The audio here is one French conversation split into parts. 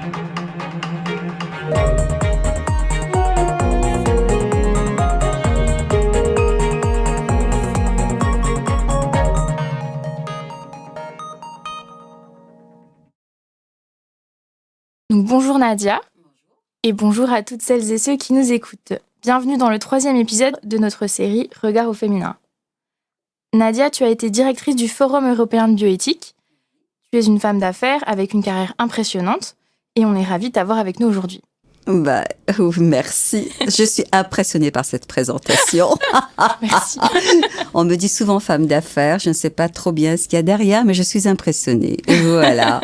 Donc, bonjour Nadia, et bonjour à toutes celles et ceux qui nous écoutent. Bienvenue dans le 3e épisode de notre série Regard au féminin. Nadia, tu as été directrice du Forum européen de bioéthique. Tu es une femme d'affaires avec une carrière impressionnante et on est ravis de t'avoir avec nous aujourd'hui. Merci. Je suis impressionnée par cette présentation. Merci. On me dit souvent femme d'affaires. Je ne sais pas trop bien ce qu'il y a derrière, mais je suis impressionnée. Voilà.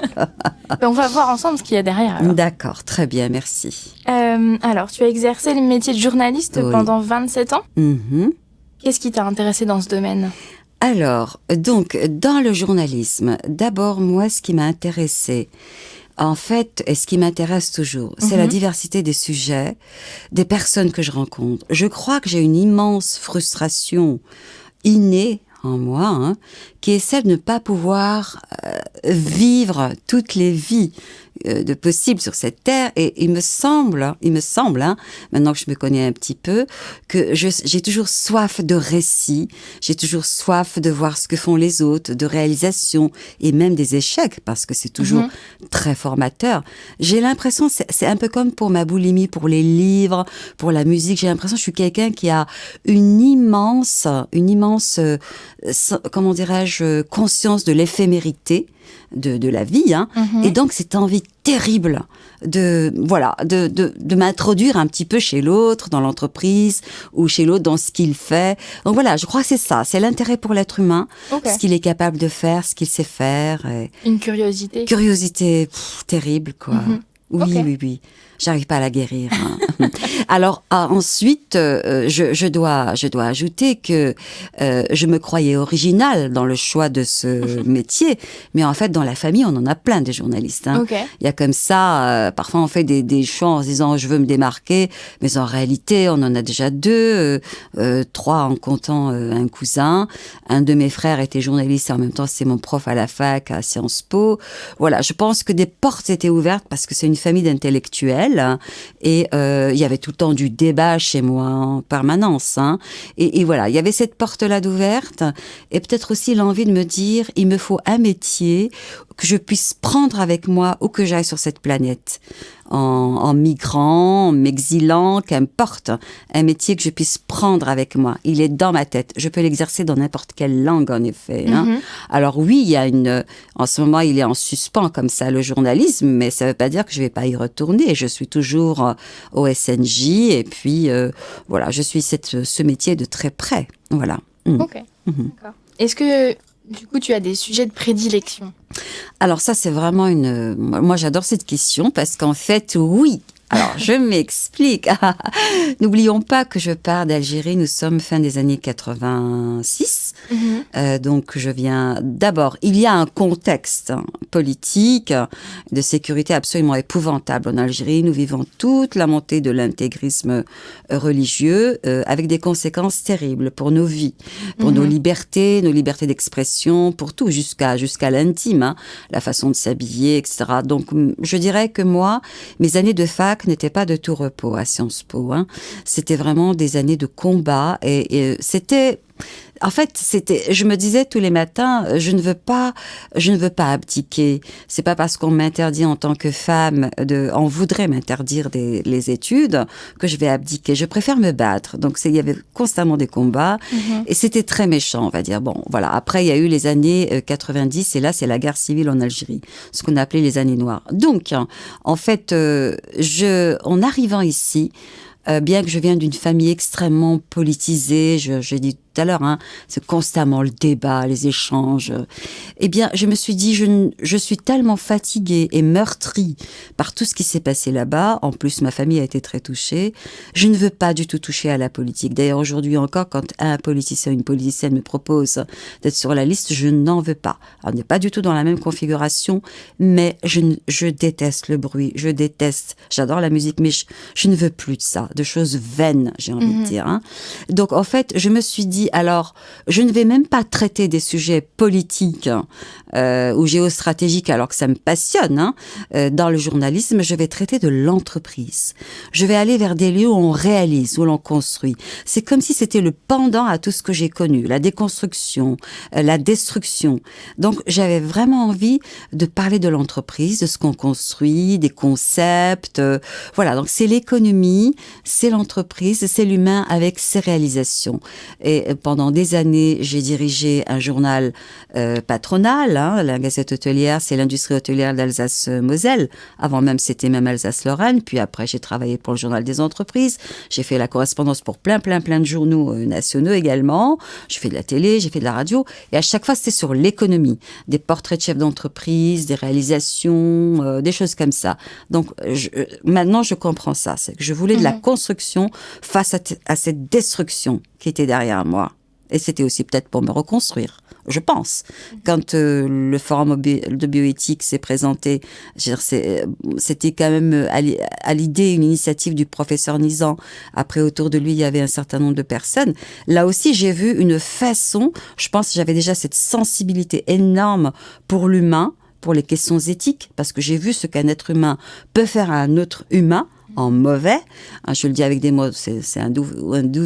On va voir ensemble ce qu'il y a derrière. Alors. D'accord, très bien, merci. Alors, tu as exercé le métier de journaliste pendant 27 ans. Mm-hmm. Qu'est-ce qui t'a intéressée dans ce domaine ? Alors, donc, dans le journalisme, d'abord, moi, ce qui m'a intéressée, en fait, et ce qui m'intéresse toujours, c'est la diversité des sujets, des personnes que je rencontre. Je crois que j'ai une immense frustration innée en moi, qui est celle de ne pas pouvoir vivre toutes les vies de possibles sur cette terre. Et il me semble, maintenant que je me connais un petit peu, que j'ai toujours soif de récits, j'ai toujours soif de voir ce que font les autres, de réalisation et même des échecs, parce que c'est toujours très formateur. J'ai l'impression, c'est un peu comme pour ma boulimie, pour les livres, pour la musique, j'ai l'impression que je suis quelqu'un qui a une immense, comment dirais-je, conscience de l'éphémérité de la vie, et donc cette envie terrible de m'introduire un petit peu chez l'autre, dans l'entreprise, ou chez l'autre dans ce qu'il fait. Donc voilà, je crois que c'est ça, c'est l'intérêt pour l'être humain, ce qu'il est capable de faire, ce qu'il sait faire. Une curiosité. Curiosité terrible, quoi. Oui. J'arrive pas à la guérir. Alors ensuite, je dois ajouter que je me croyais originale dans le choix de ce métier, mais en fait dans la famille on en a plein des journalistes. Il y a comme ça, parfois on fait des choix en se disant je veux me démarquer, mais en réalité on en a déjà 2, 3 en comptant un cousin. Un de mes frères était journaliste et en même temps c'est mon prof à la fac à Sciences Po. Voilà, je pense que des portes étaient ouvertes parce que c'est une famille d'intellectuels. Et il y avait tout le temps du débat chez moi en permanence. Et voilà, il y avait cette porte-là d'ouverte et peut-être aussi l'envie de me dire il me faut un métier que je puisse prendre avec moi où que j'aille sur cette planète. En migrant, en m'exilant, qu'importe, un métier que je puisse prendre avec moi. Il est dans ma tête. Je peux l'exercer dans n'importe quelle langue, en effet. Alors oui, il y a en ce moment, il est en suspens comme ça, le journalisme, mais ça ne veut pas dire que je ne vais pas y retourner. Je suis toujours au SNJ et puis, voilà, je suis ce métier de très près. Voilà. Ok, d'accord. Est-ce que, du coup, tu as des sujets de prédilection ? Alors ça, c'est vraiment moi, j'adore cette question parce qu'en fait, oui. Alors, je m'explique. N'oublions pas que je pars d'Algérie. Nous sommes fin des années 86. Donc, je viens d'abord. Il y a un contexte politique de sécurité absolument épouvantable en Algérie. Nous vivons toute la montée de l'intégrisme religieux avec des conséquences terribles pour nos vies, pour nos libertés d'expression, pour tout, jusqu'à l'intime, la façon de s'habiller, etc. Donc, je dirais que moi, mes années de fac n'était pas de tout repos à Sciences Po. C'était vraiment des années de combat et c'était... En fait, je me disais tous les matins, je ne veux pas abdiquer. C'est pas parce qu'on m'interdit en tant que femme on voudrait m'interdire les études que je vais abdiquer. Je préfère me battre. Donc, il y avait constamment des combats et c'était très méchant, on va dire. Bon, voilà. Après, il y a eu les années 90 et là, c'est la guerre civile en Algérie, ce qu'on appelait les années noires. Donc, en fait, en arrivant ici, bien que je viens d'une famille extrêmement politisée, je dis tout à l'heure, c'est constamment le débat, les échanges. Eh bien, je me suis dit, je suis tellement fatiguée et meurtrie par tout ce qui s'est passé là-bas. En plus, ma famille a été très touchée. Je ne veux pas du tout toucher à la politique. D'ailleurs, aujourd'hui encore, quand un politicien ou une politicienne me propose d'être sur la liste, je n'en veux pas. On n'est pas du tout dans la même configuration, mais je déteste le bruit, j'adore la musique, mais je ne veux plus de ça, de choses vaines, j'ai envie de dire. Donc, en fait, je me suis dit, dit, alors, je ne vais même pas traiter des sujets politiques ou géostratégiques, alors que ça me passionne. Dans le journalisme, je vais traiter de l'entreprise. Je vais aller vers des lieux où on réalise, où l'on construit. C'est comme si c'était le pendant à tout ce que j'ai connu, la déconstruction, la destruction. Donc, j'avais vraiment envie de parler de l'entreprise, de ce qu'on construit, des concepts. Voilà, donc c'est l'économie, c'est l'entreprise, c'est l'humain avec ses réalisations. Et pendant des années, j'ai dirigé un journal patronal, la Gazette hôtelière, c'est l'industrie hôtelière d'Alsace-Moselle. Avant même, c'était même Alsace-Lorraine. Puis après, j'ai travaillé pour le journal des entreprises. J'ai fait la correspondance pour plein de journaux nationaux également. J'ai fait de la télé, j'ai fait de la radio. Et à chaque fois, c'était sur l'économie. Des portraits de chefs d'entreprise, des réalisations, des choses comme ça. Donc, maintenant, je comprends ça. C'est que je voulais de la construction face à cette destruction qui était derrière moi. Et c'était aussi peut-être pour me reconstruire, je pense. Quand le forum de bioéthique s'est présenté, c'était quand même à l'idée, une initiative du professeur Nizan. Après, autour de lui, il y avait un certain nombre de personnes. Là aussi, j'ai vu une façon, je pense que j'avais déjà cette sensibilité énorme pour l'humain, pour les questions éthiques, parce que j'ai vu ce qu'un être humain peut faire à un autre humain, en mauvais, je le dis avec des mots, c'est un doux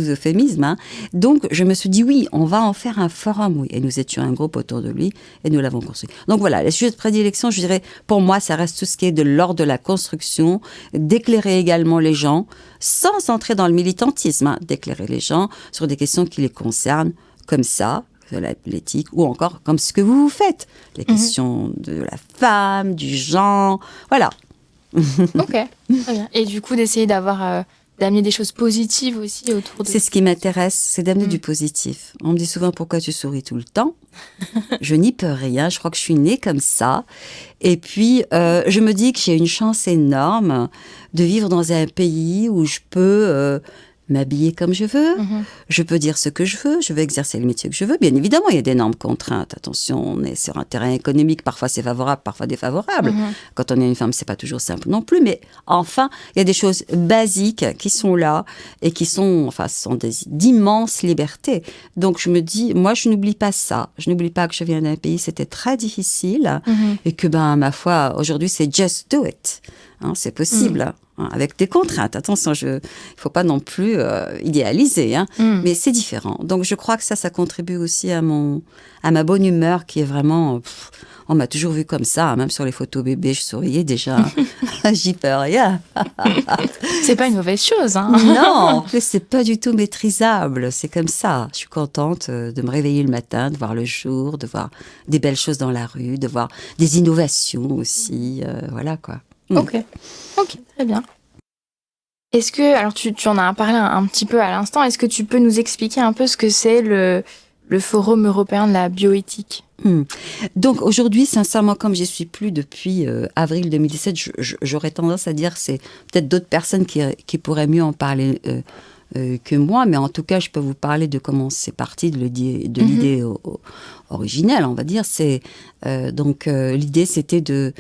euphémisme. Donc, je me suis dit, oui, on va en faire un forum, oui. Et nous étions un groupe autour de lui, et nous l'avons construit. Donc voilà, les sujets de prédilection, je dirais, pour moi, ça reste tout ce qui est de l'ordre de la construction, d'éclairer également les gens, sans entrer dans le militantisme, d'éclairer les gens sur des questions qui les concernent, comme ça, l'éthique, ou encore comme ce que vous faites, les questions de la femme, du genre, voilà. Ok, très bien. Et du coup, d'essayer d'amener des choses positives aussi autour de... C'est ce qui m'intéresse, c'est d'amener du positif. On me dit souvent, pourquoi tu souris tout le temps? Je n'y peux rien, je crois que je suis née comme ça. Et puis, je me dis que j'ai une chance énorme de vivre dans un pays où je peux... m'habiller comme je veux, je peux dire ce que je veux exercer le métier que je veux. Bien évidemment, il y a d'énormes contraintes. Attention, on est sur un terrain économique, parfois c'est favorable, parfois défavorable. Quand on est une femme, c'est pas toujours simple non plus, mais enfin, il y a des choses basiques qui sont là et qui sont, enfin, ce sont d'immenses libertés. Donc je me dis, moi, je n'oublie pas ça. Je n'oublie pas que je viens d'un pays, c'était très difficile et que, ma foi, aujourd'hui, c'est just do it. C'est possible. Avec des contraintes. Attention, il ne faut pas non plus idéaliser, mais c'est différent. Donc, je crois que ça contribue aussi à ma bonne humeur qui est vraiment... on m'a toujours vue comme ça, même sur les photos bébés, je souriais déjà. J'y peux rien. C'est pas une mauvaise chose. Non, en plus, c'est pas du tout maîtrisable. C'est comme ça. Je suis contente de me réveiller le matin, de voir le jour, de voir des belles choses dans la rue, de voir des innovations aussi. Voilà, quoi. Ok, très bien. Est-ce que, alors tu en as parlé un petit peu à l'instant, est-ce que tu peux nous expliquer un peu ce que c'est le Forum européen de la bioéthique ? Donc aujourd'hui, sincèrement, comme j'y suis plus depuis avril 2017, j'aurais tendance à dire que c'est peut-être d'autres personnes qui pourraient mieux en parler que moi, mais en tout cas, je peux vous parler de comment c'est parti de l'idée originelle, on va dire. Donc l'idée, c'était de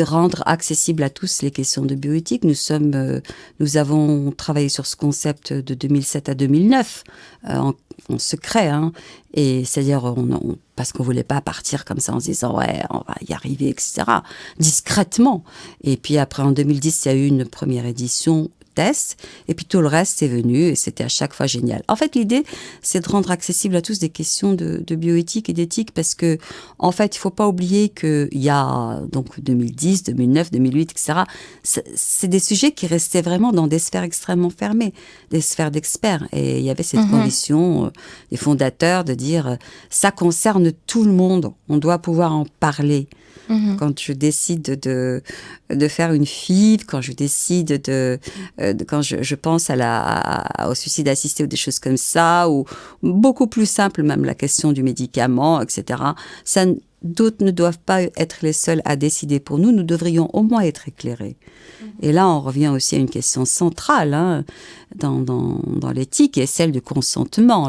rendre accessible à tous les questions de bioéthique. Nous avons travaillé sur ce concept de 2007 à 2009 en secret, et c'est-à-dire parce qu'on voulait pas partir comme ça en se disant ouais, on va y arriver, etc. Discrètement. Et puis après, en 2010, il y a eu une première édition test, et puis tout le reste est venu, et c'était à chaque fois génial. En fait, l'idée, c'est de rendre accessible à tous des questions de bioéthique et d'éthique, parce que, en fait, il faut pas oublier qu'il y a, donc, 2010, 2009, 2008, etc., c'est des sujets qui restaient vraiment dans des sphères extrêmement fermées, des sphères d'experts, et il y avait cette condition des fondateurs de dire, ça concerne tout le monde, on doit pouvoir en parler. Quand je décide de faire une FIV, quand je décide quand je pense au suicide assisté ou des choses comme ça, ou beaucoup plus simple même la question du médicament, etc. D'autres ne doivent pas être les seuls à décider pour nous, nous devrions au moins être éclairés. Et là, on revient aussi à une question centrale dans l'éthique, et celle du consentement.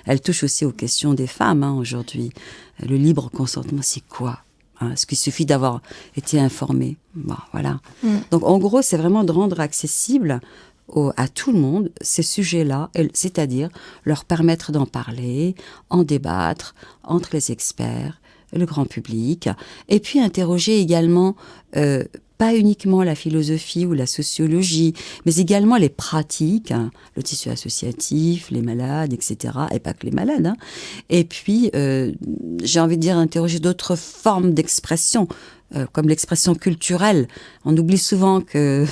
Elle touche aussi aux questions des femmes aujourd'hui. Le libre consentement, c'est quoi ? Est-ce qu'il suffit d'avoir été informé ? Voilà. Donc, en gros, c'est vraiment de rendre accessible à tout le monde ces sujets-là, c'est-à-dire leur permettre d'en parler, en débattre entre les experts, le grand public, et puis interroger également pas uniquement la philosophie ou la sociologie, mais également les pratiques, hein, le tissu associatif, les malades, etc. Et pas que les malades. Hein. Et puis, j'ai envie de dire, interroger d'autres formes d'expression, comme l'expression culturelle. On oublie souvent que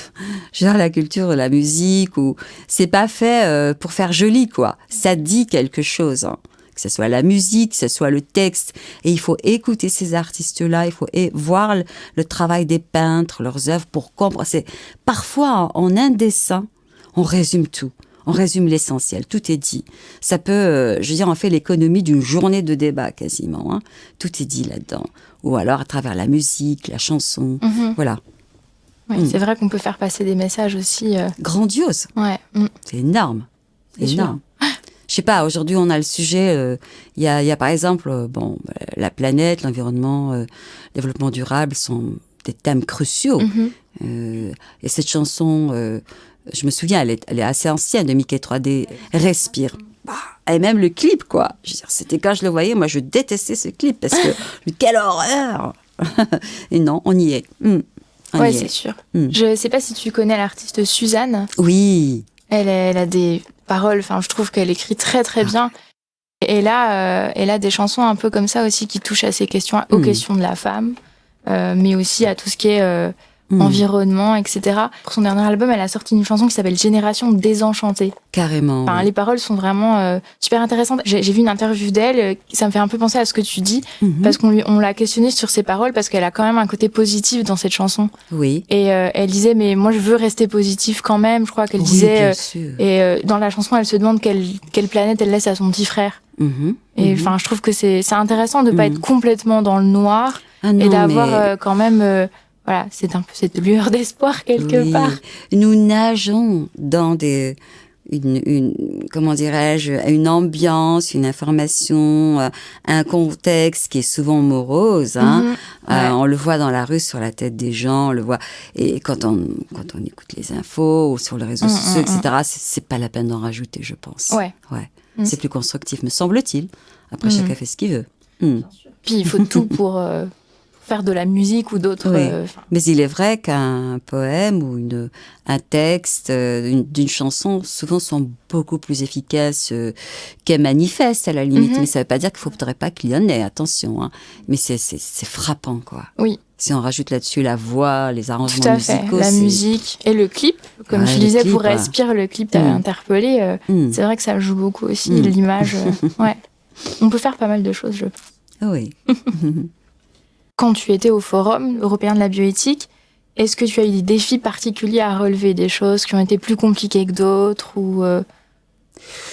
genre la culture, la musique, ou c'est pas fait pour faire joli, quoi. Ça dit quelque chose. Hein. Que ce soit la musique, que ce soit le texte. Et il faut écouter ces artistes-là, il faut voir le travail des peintres, leurs œuvres pour comprendre. Parfois, en un dessin, on résume tout. On résume l'essentiel, tout est dit. Ça peut, je veux dire, on fait l'économie d'une journée de débat quasiment. Hein. Tout est dit là-dedans. Ou alors à travers la musique, la chanson, voilà. Oui, c'est vrai qu'on peut faire passer des messages aussi... Grandiose. Ouais. C'est énorme. C'est énorme. Je sais pas, aujourd'hui on a le sujet, il y a par exemple, la planète, l'environnement, le développement durable sont des thèmes cruciaux. Et cette chanson, je me souviens, elle est assez ancienne, de Mickey 3D, Respire. Et même le clip, quoi. Je veux dire, c'était quand je le voyais, moi je détestais ce clip parce que quelle horreur. Et non, on y est. Oui, c'est sûr. Je sais pas si tu connais l'artiste Suzanne. Oui. Elle a des paroles, enfin, je trouve qu'elle écrit très très bien. Et là, elle a des chansons un peu comme ça aussi qui touchent à ces questions, aux questions de la femme, mais aussi à tout ce qui est environnement, etc. Pour son dernier album, elle a sorti une chanson qui s'appelle Génération désenchantée. Carrément. Enfin, oui. Les paroles sont vraiment super intéressantes. J'ai vu une interview d'elle, ça me fait un peu penser à ce que tu dis, parce on l'a questionnée sur ses paroles, parce qu'elle a quand même un côté positif dans cette chanson. Oui. Et elle disait, mais moi je veux rester positive quand même, je crois qu'elle disait. Bien sûr. Et dans la chanson, elle se demande quelle planète elle laisse à son petit frère. Et enfin, je trouve que c'est intéressant de pas être complètement dans le noir et d'avoir quand même... voilà, c'est un peu cette lueur d'espoir quelque part. Nous nageons dans comment dirais-je, une ambiance, une information, un contexte qui est souvent morose. Hein. On le voit dans la rue, sur la tête des gens, on le voit. Et quand on écoute les infos ou sur les réseaux sociaux, etc., c'est pas la peine d'en rajouter, je pense. Ouais. C'est plus constructif, me semble-t-il. Après, chacun fait ce qu'il veut. Puis il faut tout pour faire de la musique ou d'autres... Mais il est vrai qu'un poème ou un texte d'une chanson, souvent, sont beaucoup plus efficaces qu'un manifeste, à la limite. Mais ça ne veut pas dire qu'il ne faudrait pas qu'il y en ait, attention. Hein. Mais c'est frappant, quoi. Oui. Si on rajoute là-dessus la voix, les arrangements musicaux... Tout à fait, la musique et le clip. Comme je disais, pour Respire, le clip t'avait interpellé. C'est vrai que ça joue beaucoup aussi, l'image. Ouais. On peut faire pas mal de choses, je pense. Oui. Quand tu étais au Forum européen de la bioéthique, est-ce que tu as eu des défis particuliers à relever, des choses qui ont été plus compliquées que d'autres ou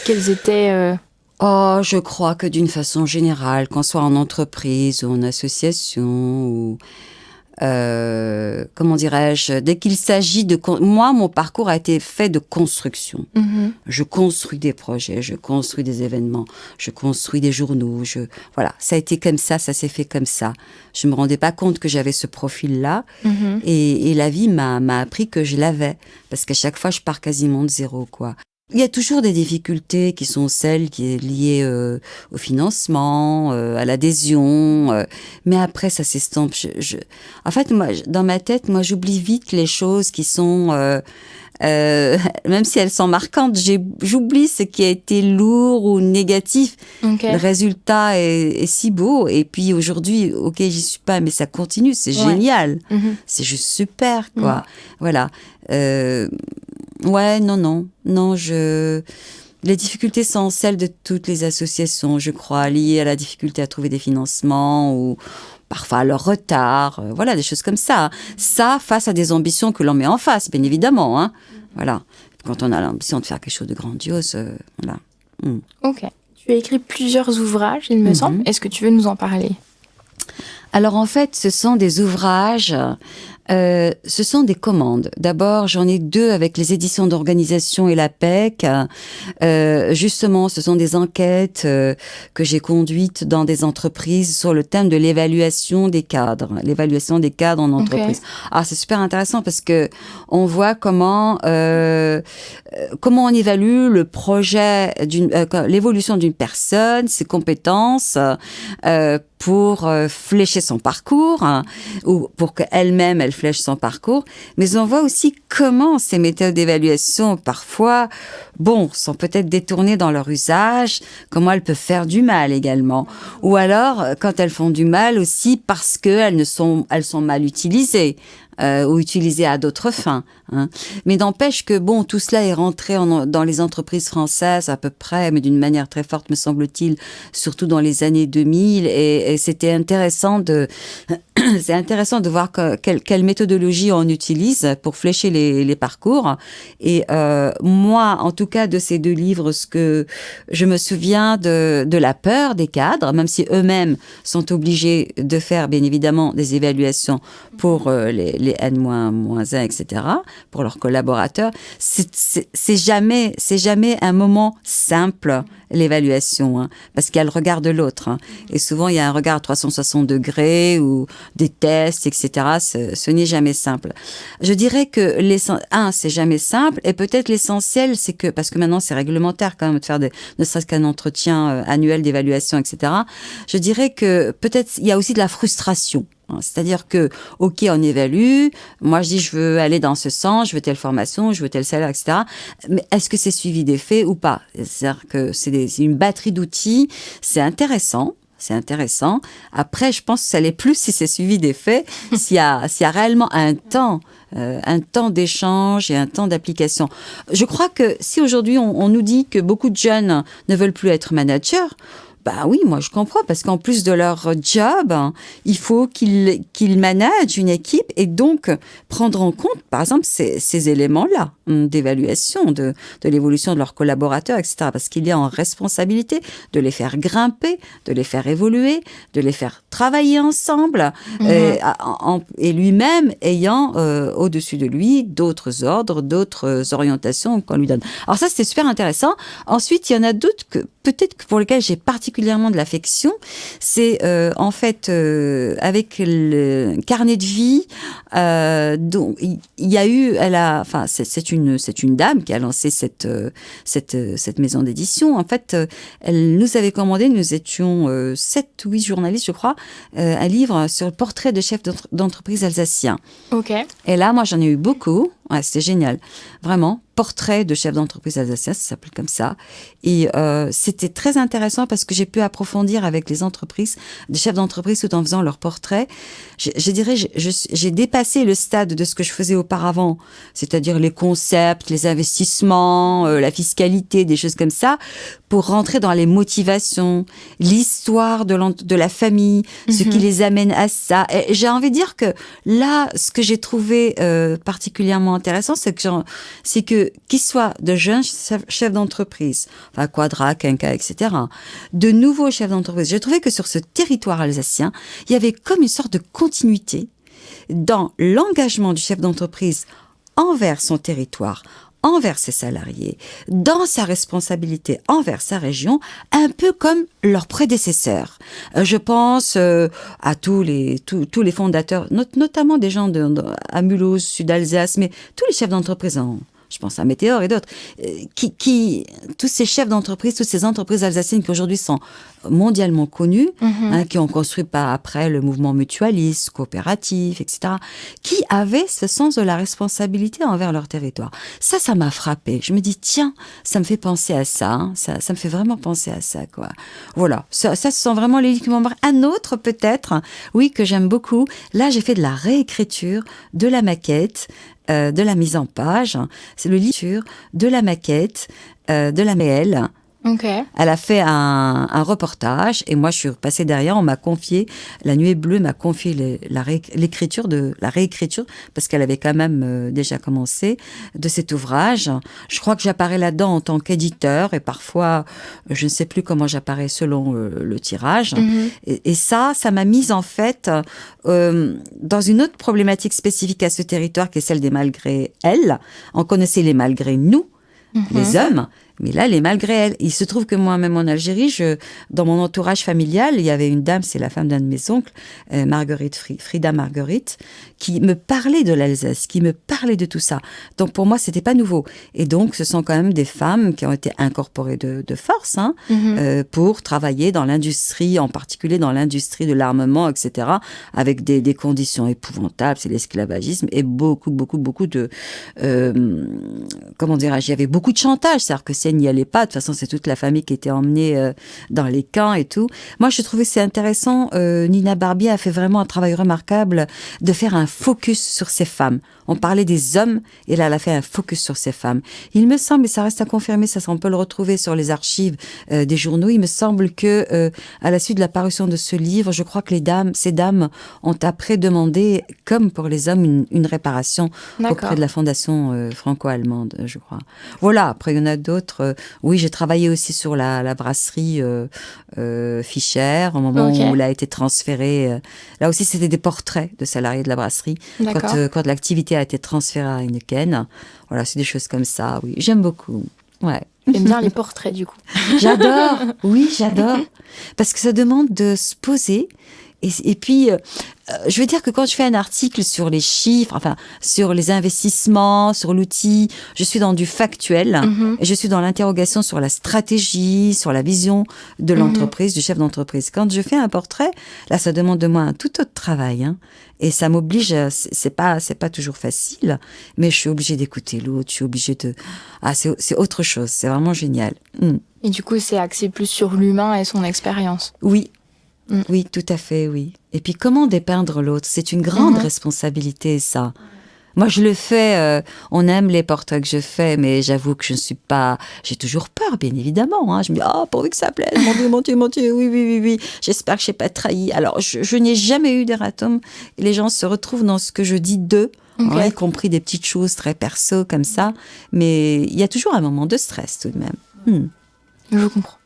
quelles étaient je crois que d'une façon générale, qu'on soit en entreprise ou en association ou comment dirais-je, dès qu'il s'agit de... Moi, mon parcours a été fait de construction. Je construis des projets, je construis des événements, je construis des journaux. Voilà, ça a été comme ça s'est fait comme ça. Je me rendais pas compte que j'avais ce profil-là. Et la vie m'a appris que je l'avais. Parce qu'à chaque fois, je pars quasiment de zéro, quoi. Il y a toujours des difficultés qui sont celles qui sont liées au financement, à l'adhésion. Mais après, ça s'estompe. En fait, moi, dans ma tête, moi, j'oublie vite les choses qui sont... même si elles sont marquantes, j'oublie ce qui a été lourd ou négatif. Le résultat est si beau. Et puis aujourd'hui, ok, j'y suis pas, mais ça continue. C'est génial. C'est juste super, quoi. Voilà. Non. Les difficultés sont celles de toutes les associations, je crois, liées à la difficulté à trouver des financements ou parfois à leur retard. Voilà, des choses comme ça. Ça, face à des ambitions que l'on met en face, bien évidemment. Hein. Voilà. Quand on a l'ambition de faire quelque chose de grandiose, voilà. Ok. Tu as écrit plusieurs ouvrages, il me semble. Est-ce que tu veux nous en parler ? Alors, en fait, ce sont des ouvrages Ce sont des commandes. D'abord, j'en ai 2 avec les éditions d'organisation et la PEC. Justement, ce sont des enquêtes que j'ai conduites dans des entreprises sur le thème de l'évaluation des cadres en entreprise. Okay. Ah, c'est super intéressant parce que on voit comment on évalue le projet l'évolution d'une personne, ses compétences, pour flécher son parcours, ou pour qu'elle-même, elle flèche son parcours. Mais on voit aussi comment ces méthodes d'évaluation, parfois, sont peut-être détournées dans leur usage, comment elles peuvent faire du mal également. Ou alors, quand elles font du mal aussi parce qu'elles sont mal utilisées. Ou utilisées à d'autres fins. Hein. Mais n'empêche que, tout cela est rentré dans les entreprises françaises à peu près, mais d'une manière très forte, me semble-t-il, surtout dans les années 2000. Et c'était intéressant c'est intéressant de voir quelle méthodologie on utilise pour flécher les parcours. Et moi, en tout cas, de ces 2 livres, ce que je me souviens de la peur des cadres, même si eux-mêmes sont obligés de faire, bien évidemment, des évaluations pour les N-1, etc., pour leurs collaborateurs. C'est jamais un moment simple, l'évaluation, hein, parce qu'il y a le regard de l'autre. Hein, et souvent, il y a un regard à 360 degrés ou des tests, etc. Ce n'est jamais simple. Je dirais que c'est jamais simple, et peut-être l'essentiel, c'est que, parce que maintenant, c'est réglementaire quand même de faire ne serait-ce qu'un entretien annuel d'évaluation, etc. Je dirais que peut-être il y a aussi de la frustration. C'est-à-dire que, OK, on évalue, moi je dis je veux aller dans ce sens, je veux telle formation, je veux tel salaire, etc. Mais est-ce que c'est suivi des faits ou pas? C'est-à-dire que c'est une batterie d'outils, c'est intéressant. Après, je pense que ça l'est plus si c'est suivi des faits, s'il y a réellement un temps d'échange et un temps d'application. Je crois que si aujourd'hui on nous dit que beaucoup de jeunes ne veulent plus être managers, oui, moi je comprends, parce qu'en plus de leur job, il faut qu'ils managent une équipe et donc prendre en compte, par exemple, ces éléments-là d'évaluation de l'évolution de leurs collaborateurs, etc. Parce qu'il est en responsabilité de les faire grimper, de les faire évoluer, de les faire travailler ensemble, et lui-même ayant au-dessus de lui d'autres ordres, d'autres orientations qu'on lui donne. Alors ça, c'était super intéressant. Ensuite, il y en a d'autres peut-être pour lesquels j'ai particulièrement de l'affection. C'est en fait avec le carnet de vie. Donc il y a eu, c'est une dame qui a lancé cette maison d'édition. En fait, elle nous avait commandé, nous étions 7 ou 8 journalistes, je crois, un livre sur le portrait de chef d'entreprise alsacien. Ok. Et là, moi, j'en ai eu beaucoup. Ouais, c'était génial. Vraiment, portrait de chef d'entreprise alsacien, ça s'appelle comme ça. Et c'était très intéressant parce que j'ai pu approfondir avec les entreprises, des chefs d'entreprise, tout en faisant leur portrait. Je dirais, j'ai dépassé le stade de ce que je faisais auparavant, c'est-à-dire les concepts, les investissements, la fiscalité, des choses comme ça, pour rentrer dans les motivations, l'histoire de la famille, ce qui les amène à ça. Et j'ai envie de dire que là, ce que j'ai trouvé particulièrement intéressant, c'est que qu'ils soient de jeunes chefs d'entreprise, enfin Quadra, Quinca, etc., de nouveaux chefs d'entreprise, j'ai trouvé que sur ce territoire alsacien, il y avait comme une sorte de continuité dans l'engagement du chef d'entreprise envers son territoire, envers ses salariés, dans sa responsabilité envers sa région, un peu comme leurs prédécesseurs. Je pense à tous les fondateurs, notamment des gens à Mulhouse, Sud-Alsace, mais tous les chefs d'entreprise je pense à Météor et d'autres, tous ces chefs d'entreprise, toutes ces entreprises alsaciennes qui aujourd'hui sont mondialement connues, qui ont construit par après le mouvement mutualiste, coopératif, etc., qui avaient ce sens de la responsabilité envers leur territoire. Ça m'a frappée. Je me dis, tiens, ça me fait penser à ça, hein, ça me fait vraiment penser à ça, quoi. Voilà, ça ce sont vraiment les livres qui m'ont marqué. Un autre, peut-être, oui, que j'aime beaucoup. Là, j'ai fait de la réécriture de la maquette, de la mise en page. C'est le livre de la maquette, de la mail Ok. Elle a fait un reportage et moi je suis passée derrière, on m'a confié, La Nuée Bleue m'a confié la réécriture, parce qu'elle avait quand même déjà commencé, de cet ouvrage. Je crois que j'apparais là-dedans en tant qu'éditeur et parfois, je ne sais plus comment j'apparais selon le tirage. Et ça m'a mise en fait dans une autre problématique spécifique à ce territoire qui est celle des malgré elles. On connaissait les malgré nous, les hommes. Mais là, les malgré elle. Il se trouve que moi-même en Algérie, dans mon entourage familial, il y avait une dame, c'est la femme d'un de mes oncles, Frida Marguerite, qui me parlait de l'Alsace, qui me parlait de tout ça. Donc pour moi, c'était pas nouveau. Et donc, ce sont quand même des femmes qui ont été incorporées de force pour travailler dans l'industrie, en particulier dans l'industrie de l'armement, etc., avec des conditions épouvantables. C'est l'esclavagisme et beaucoup de... comment dirais-je, il y avait beaucoup de chantage. C'est-à-dire que si elle n'y allait pas, de toute façon, c'est toute la famille qui était emmenée dans les camps et tout. Moi, je trouvais c'est intéressant. Nina Barbier a fait vraiment un travail remarquable de faire un focus sur ces femmes. On parlait des hommes et là, elle a fait un focus sur ces femmes. Il me semble, et ça reste à confirmer, ça on peut le retrouver sur les archives des journaux, il me semble que à la suite de la parution de ce livre, je crois que ces dames ont après demandé, comme pour les hommes, une réparation auprès de la fondation franco-allemande, je crois. Voilà, après il y en a d'autres. Oui, j'ai travaillé aussi sur la brasserie Fischer, au moment où elle a été transférée. Là aussi, c'était des portraits de salariés de la brasserie. Quand l'activité a été transférée à Heineken. Voilà, c'est des choses comme ça, oui. J'aime beaucoup, ouais. J'aime bien les portraits, du coup. J'adore, oui, j'adore. Parce que ça demande de se poser. Et puis, je veux dire que quand je fais un article sur les chiffres, enfin, sur les investissements, sur l'outil, je suis dans du factuel et je suis dans l'interrogation sur la stratégie, sur la vision de l'entreprise, du chef d'entreprise. Quand je fais un portrait, là, ça demande de moi un tout autre travail, et ça m'oblige, c'est pas toujours facile, mais je suis obligée d'écouter l'autre, je suis obligée c'est autre chose, c'est vraiment génial. Et du coup, c'est axé plus sur l'humain et son expérience. Oui. Oui, tout à fait, oui. Et puis, comment dépeindre l'autre? C'est une grande responsabilité, ça. Moi, je le fais, on aime les portraits que je fais, mais j'avoue que je ne suis pas... J'ai toujours peur, bien évidemment. Je me dis, pourvu que ça plaise, mon Dieu, oui. J'espère que je n'ai pas trahi. Alors, je n'ai jamais eu d'erratum. Les gens se retrouvent dans ce que je dis d'eux, y compris des petites choses très perso comme ça. Mais il y a toujours un moment de stress, tout de même. Je comprends.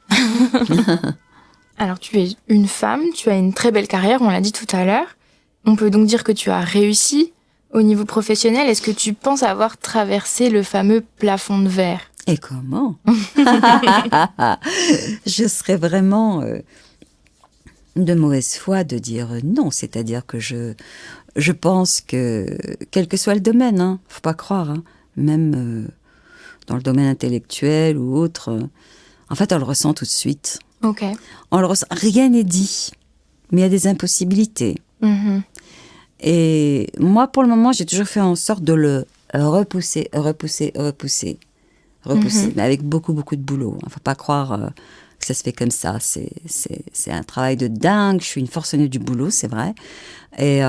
Alors, tu es une femme, tu as une très belle carrière, on l'a dit tout à l'heure. On peut donc dire que tu as réussi au niveau professionnel. Est-ce que tu penses avoir traversé le fameux plafond de verre? Et comment? Je serais vraiment de mauvaise foi de dire non. C'est-à-dire que je pense que, quel que soit le domaine, faut pas croire, même dans le domaine intellectuel ou autre, en fait, on le ressent tout de suite. On le ressent. Rien n'est dit, mais il y a des impossibilités. Et moi, pour le moment, j'ai toujours fait en sorte de le repousser, mais avec beaucoup de boulot. Il ne faut pas croire que ça se fait comme ça. C'est un travail de dingue. Je suis une forcenée du boulot, c'est vrai. Et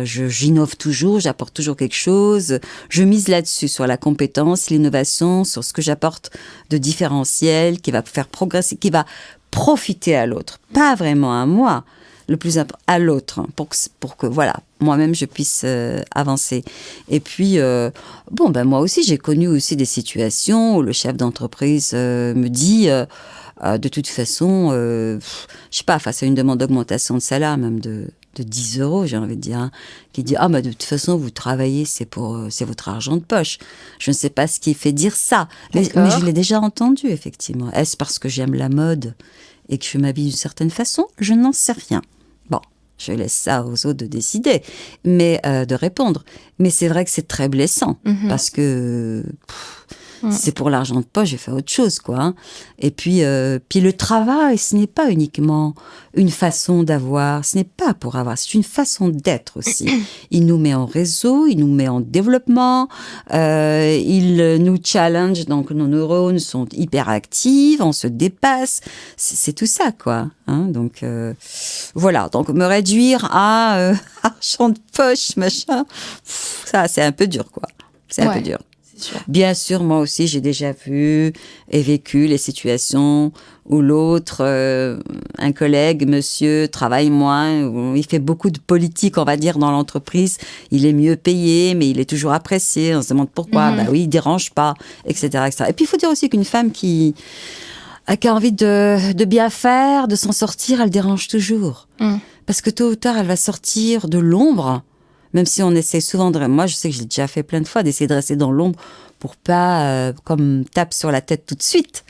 j'innove toujours, j'apporte toujours quelque chose. Je mise là-dessus, sur la compétence, l'innovation, sur ce que j'apporte de différentiel, qui va faire progresser, qui va profiter à l'autre. Pas vraiment à moi, le plus important, à l'autre, pour que voilà, moi-même je puisse avancer. Et puis, moi aussi, j'ai connu aussi des situations où le chef d'entreprise me dit... de toute façon, je sais pas, face à une demande d'augmentation de salaire, même de 10 €, j'ai envie de dire, qui dit de toute façon, vous travaillez, c'est votre argent de poche. Je ne sais pas ce qui fait dire ça, mais je l'ai déjà entendu, effectivement. Est-ce parce que j'aime la mode et que je m'habille d'une certaine façon? Je n'en sais rien. Bon, je laisse ça aux autres de décider, mais de répondre. Mais c'est vrai que c'est très blessant, parce que... c'est pour l'argent de poche, j'ai fait autre chose, quoi. Et puis le travail, ce n'est pas uniquement une façon d'avoir, ce n'est pas pour avoir, c'est une façon d'être aussi. Il nous met en réseau, il nous met en développement, il nous challenge, donc nos neurones sont hyper actifs, on se dépasse, c'est tout ça, quoi. Donc voilà, donc me réduire à argent de poche, machin, ça c'est un peu dur, quoi. C'est un peu dur. c'est sûr. Bien sûr, moi aussi, j'ai déjà vu et vécu les situations où l'autre, un collègue, monsieur, travaille moins, où il fait beaucoup de politique, on va dire, dans l'entreprise. Il est mieux payé, mais il est toujours apprécié. On se demande pourquoi. Bah oui, il dérange pas, etc., etc. Et puis, il faut dire aussi qu'une femme qui a envie de bien faire, de s'en sortir, elle dérange toujours. Parce que tôt ou tard, elle va sortir de l'ombre, même si on essaie souvent de... Moi, je sais que j'ai déjà fait plein de fois d'essayer de rester dans l'ombre pour pas, comme tape sur la tête tout de suite.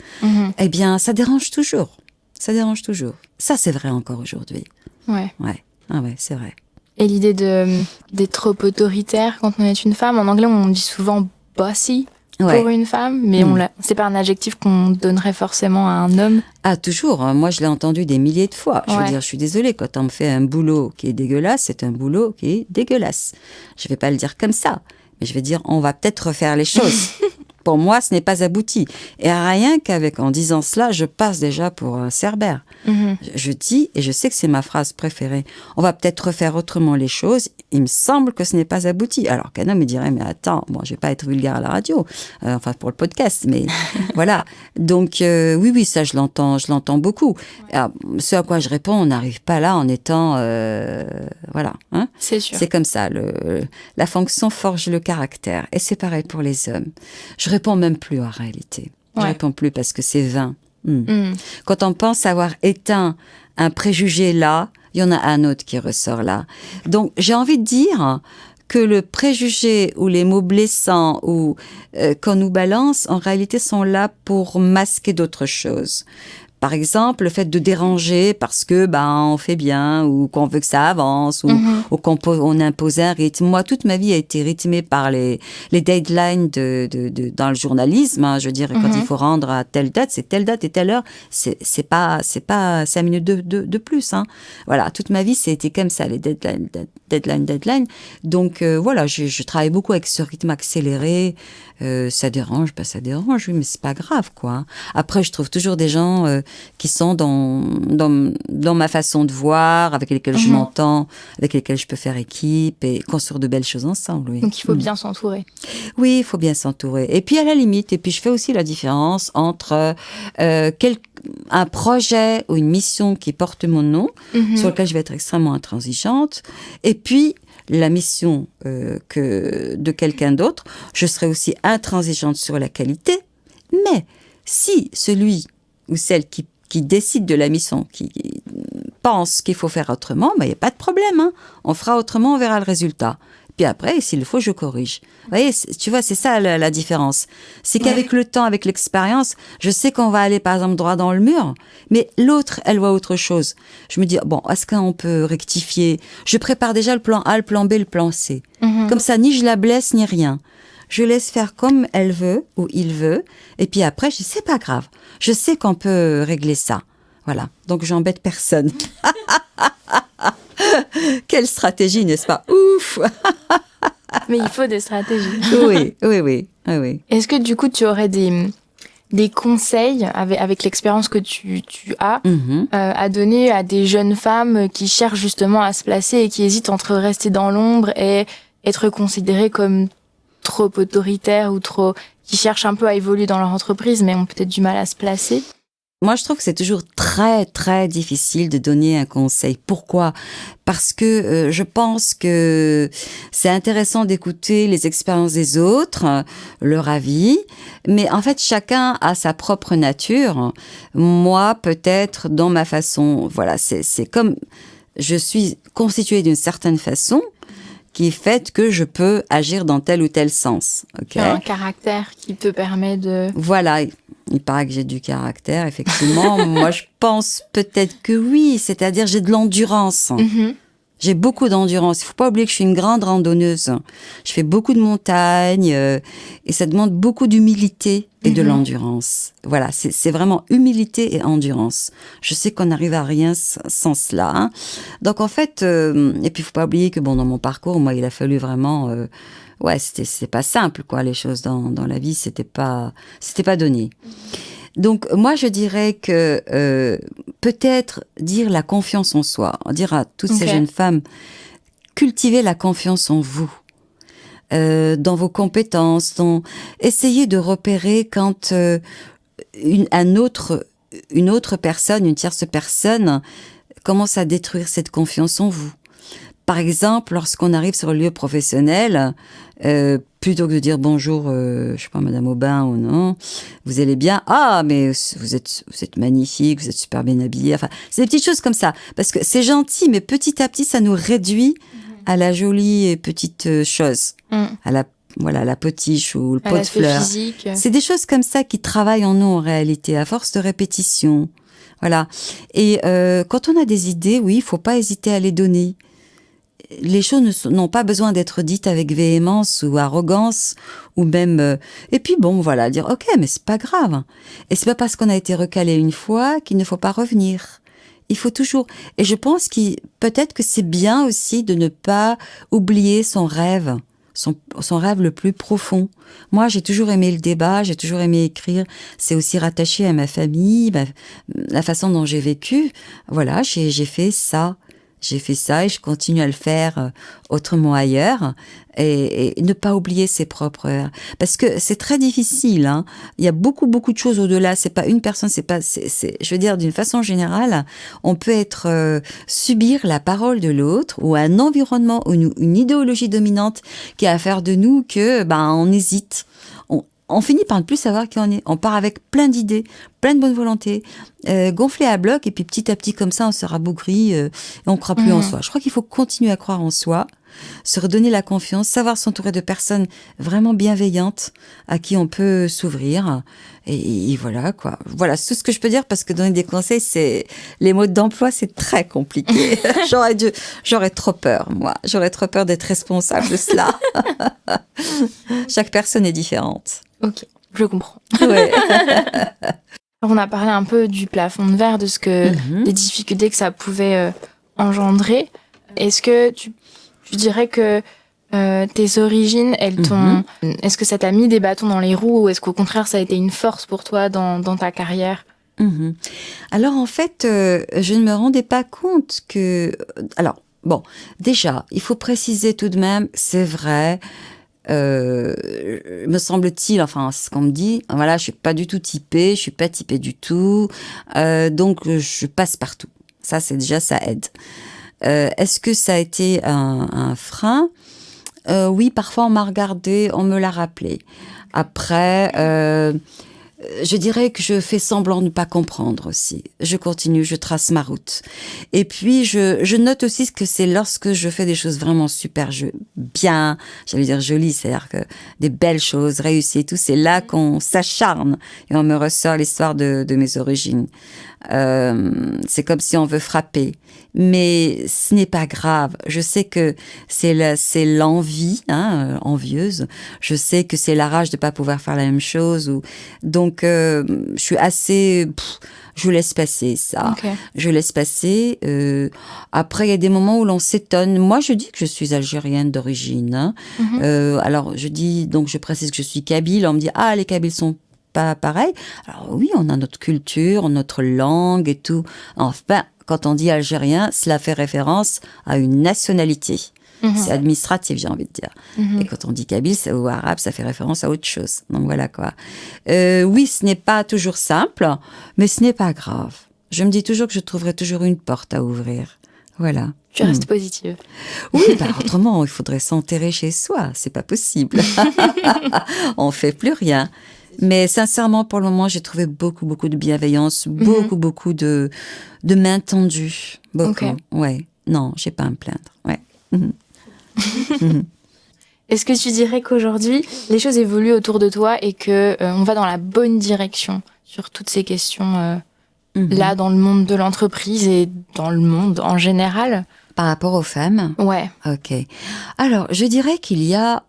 Eh bien, ça dérange toujours. Ça dérange toujours. Ça, c'est vrai encore aujourd'hui. Ouais. Ouais. Ah ouais, c'est vrai. Et l'idée d'être trop autoritaire quand on est une femme, en anglais, on dit souvent bossy pour une femme, mais c'est pas un adjectif qu'on donnerait forcément à un homme. Ah, toujours. Moi, je l'ai entendu des milliers de fois. Je veux dire, je suis désolée, quand on me fait un boulot qui est dégueulasse, c'est un boulot qui est dégueulace. Je vais pas le dire comme ça, mais je vais dire, on va peut-être refaire les choses. Pour moi, ce n'est pas abouti. Et rien en disant cela, je passe déjà pour un cerbère. Je dis, et je sais que c'est ma phrase préférée, on va peut-être refaire autrement les choses. Il me semble que ce n'est pas abouti. Alors qu'un homme me dirait, mais attends, bon, je vais pas être vulgaire à la radio, enfin pour le podcast, mais voilà. Donc oui, ça je l'entends beaucoup. Alors, ce à quoi je réponds, on n'arrive pas là en étant, voilà. Hein, c'est sûr. C'est comme ça. La fonction forge le caractère, et c'est pareil pour les hommes. Je réponds même plus en réalité. Je réponds plus parce que c'est vain. Quand on pense avoir éteint un préjugé là, il y en a un autre qui ressort là. Donc, j'ai envie de dire que le préjugé ou les mots blessants ou qu'on nous balance, en réalité, sont là pour masquer d'autres choses. Par exemple, le fait de déranger parce que on fait bien ou qu'on veut que ça avance ou qu'on impose un rythme. Moi, toute ma vie a été rythmée par les deadlines dans le journalisme. Hein. Je veux dire, quand il faut rendre à telle date, c'est telle date et telle heure. C'est pas 5 minutes de plus. Hein. Voilà, toute ma vie, c'était comme ça, les deadlines. Donc voilà, je travaille beaucoup avec ce rythme accéléré. Ça dérange, ça dérange, oui, mais c'est pas grave, quoi. Après, je trouve toujours des gens qui sont dans ma façon de voir, avec lesquels je m'entends, avec lesquels je peux faire équipe et construire de belles choses ensemble, oui. Donc, il faut bien s'entourer. Oui, il faut bien s'entourer. Et puis, à la limite, je fais aussi la différence entre un projet ou une mission qui porte mon nom, sur lequel je vais être extrêmement intransigeante, et puis la mission de quelqu'un d'autre, je serai aussi intransigeante sur la qualité, mais si celui ou celle qui décide de la mission, qui pense qu'il faut faire autrement, il n'y a pas de problème. Hein. On fera autrement, on verra le résultat. Puis après, s'il le faut, je corrige. Vous voyez, tu vois, c'est ça la différence. C'est qu'avec le temps, avec l'expérience, je sais qu'on va aller, par exemple, droit dans le mur, mais l'autre, elle voit autre chose. Je me dis, bon, est-ce qu'on peut rectifier ? Je prépare déjà le plan A, le plan B, le plan C. Comme ça, ni je la blesse, ni rien. Je laisse faire comme elle veut ou il veut. Et puis après, je dis, c'est pas grave. Je sais qu'on peut régler ça. Voilà. Donc, j'embête personne. Quelle stratégie, n'est-ce pas ? Ouf. Mais il faut des stratégies. Oui. Est-ce que du coup, tu aurais des conseils avec l'expérience que tu as à donner à des jeunes femmes qui cherchent justement à se placer et qui hésitent entre rester dans l'ombre et être considérées comme trop autoritaires ou qui cherchent un peu à évoluer dans leur entreprise mais ont peut-être du mal à se placer ? Moi, je trouve que c'est toujours très, très difficile de donner un conseil. Pourquoi ? Parce que je pense que c'est intéressant d'écouter les expériences des autres, leur avis, mais en fait, chacun a sa propre nature. Moi, peut-être, dans ma façon, voilà, c'est comme je suis constituée d'une certaine façon, qui fait que je peux agir dans tel ou tel sens. Okay ? Un caractère qui te permet de... Voilà, il paraît que j'ai du caractère, effectivement. Moi, je pense peut-être que oui, c'est-à-dire j'ai de l'endurance. J'ai beaucoup d'endurance. Il ne faut pas oublier que je suis une grande randonneuse. Je fais beaucoup de montagnes et ça demande beaucoup d'humilité et de l'endurance. Voilà, c'est vraiment humilité et endurance. Je sais qu'on n'arrive à rien sans cela. Hein. Donc en fait, et puis il ne faut pas oublier que dans mon parcours, moi, il a fallu vraiment... c'était pas simple, quoi, les choses dans la vie, c'était pas donné. Donc, moi, je dirais que peut-être dire la confiance en soi, dire à toutes ces jeunes femmes, cultivez la confiance en vous. dans vos compétences, essayez de repérer quand une autre personne, une tierce personne, commence à détruire cette confiance en vous. Par exemple, lorsqu'on arrive sur le lieu professionnel, plutôt que de dire bonjour, je sais pas, Madame Aubin ou non, vous allez bien. Ah, mais vous êtes magnifique, vous êtes super bien habillée. Enfin, c'est des petites choses comme ça. Parce que c'est gentil, mais petit à petit, ça nous réduit à la jolie et petite chose. À la potiche ou le pot de fleurs. Physique. C'est des choses comme ça qui travaillent en nous en réalité, à force de répétition. Voilà. Et quand on a des idées, oui, il faut pas hésiter à les donner. Les choses n'ont pas besoin d'être dites avec véhémence ou arrogance ou même et puis bon voilà, dire ok, mais c'est pas grave, et c'est pas parce qu'on a été recalé une fois qu'il ne faut pas revenir. Il faut toujours, et je pense peut-être que c'est bien aussi de ne pas oublier son rêve, son rêve le plus profond. Moi, j'ai toujours aimé le débat, j'ai toujours aimé écrire. C'est aussi rattaché à ma famille, la façon dont j'ai vécu. Voilà, j'ai fait ça. J'ai fait ça et je continue à le faire autrement ailleurs, et ne pas oublier ses propres... Parce que c'est très difficile, hein. Il y a beaucoup de choses au-delà. C'est pas une personne, je veux dire, d'une façon générale, on peut subir la parole de l'autre ou un environnement ou une idéologie dominante qui a à faire de nous que, on hésite. On finit par ne plus savoir qui on est. On part avec plein d'idées, plein de bonne volonté, gonflé à bloc, et puis petit à petit, comme ça, on se rabougrit et on ne croit plus en soi. Je crois qu'il faut continuer à croire en soi, se redonner la confiance, savoir s'entourer de personnes vraiment bienveillantes à qui on peut s'ouvrir. Et voilà, quoi. Voilà, c'est tout ce que je peux dire, parce que donner des conseils, les modes d'emploi, c'est très compliqué. J'aurais trop peur, moi. J'aurais trop peur d'être responsable de cela. Chaque personne est différente. Ok, je comprends. Ouais. On a parlé un peu du plafond de verre, de des difficultés que ça pouvait engendrer. Est-ce que tu dirais que tes origines, elles t'ont... Est-ce que ça t'a mis des bâtons dans les roues, ou est-ce qu'au contraire, ça a été une force pour toi dans ta carrière ? Alors, en fait, je ne me rendais pas compte que... Alors, bon, déjà, il faut préciser tout de même, c'est vrai... me semble-t-il, enfin c'est ce qu'on me dit, voilà, je suis pas du tout typée, je suis pas typée du tout, donc je passe partout. Ça, c'est déjà, ça aide. Est-ce que ça a été un frein ? Oui, parfois on m'a regardé, on me l'a rappelé. Après, je dirais que je fais semblant de ne pas comprendre aussi. Je continue, je trace ma route. Et puis, je note aussi que c'est lorsque je fais des choses vraiment super bien, j'allais dire jolies, c'est-à-dire que des belles choses réussies et tout, c'est là qu'on s'acharne et on me ressort l'histoire de mes origines. C'est comme si on veut frapper. Mais ce n'est pas grave. Je sais que c'est l'envie, envieuse. Je sais que c'est la rage de pas pouvoir faire la même chose. Donc, je suis assez... je vous laisse passer ça. Okay. Je laisse passer. Après, il y a des moments où l'on s'étonne. Moi, je dis que je suis algérienne d'origine. Alors, je précise que je suis kabyle. On me dit, les Kabyles sont pas pareil. Alors oui, on a notre culture, notre langue et tout. Enfin, quand on dit algérien, cela fait référence à une nationalité. C'est administratif, j'ai envie de dire. Et quand on dit kabyle ou arabe, ça fait référence à autre chose. Donc voilà quoi. Oui, ce n'est pas toujours simple, mais ce n'est pas grave. Je me dis toujours que je trouverai toujours une porte à ouvrir. Voilà. Tu restes positive. Oui, autrement, il faudrait s'enterrer chez soi. C'est pas possible. On fait plus rien. Mais sincèrement, pour le moment, j'ai trouvé beaucoup de bienveillance, beaucoup de main tendue. Beaucoup. Okay. Ouais. Non, j'ai pas à me plaindre. Ouais. Est-ce que tu dirais qu'aujourd'hui, les choses évoluent autour de toi et que on va dans la bonne direction sur toutes ces questions là, dans le monde de l'entreprise et dans le monde en général? Par rapport aux femmes ? Ouais. Ok. Alors, je dirais qu'il y a...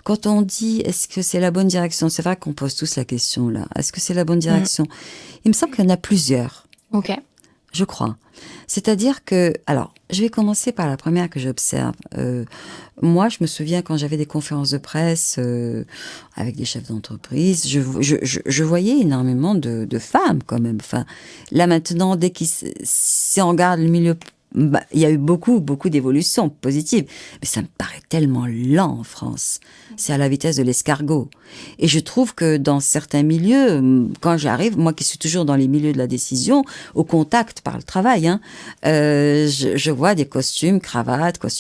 quand on dit, est-ce que c'est la bonne direction ? C'est vrai qu'on pose tous la question, là. Est-ce que c'est la bonne direction ? Il me semble qu'il y en a plusieurs. Ok. Je crois. C'est-à-dire que... Alors, je vais commencer par la première que j'observe. Moi, je me souviens quand j'avais des conférences de presse avec des chefs d'entreprise, je voyais énormément de femmes, quand même. Enfin, là, maintenant, si on regarde le milieu il y a eu beaucoup d'évolutions positives, mais ça me paraît tellement lent en France. C'est à la vitesse de l'escargot. Et je trouve que dans certains milieux, quand j'arrive, moi qui suis toujours dans les milieux de la décision, au contact par le travail, je vois des costumes, cravates, quoi.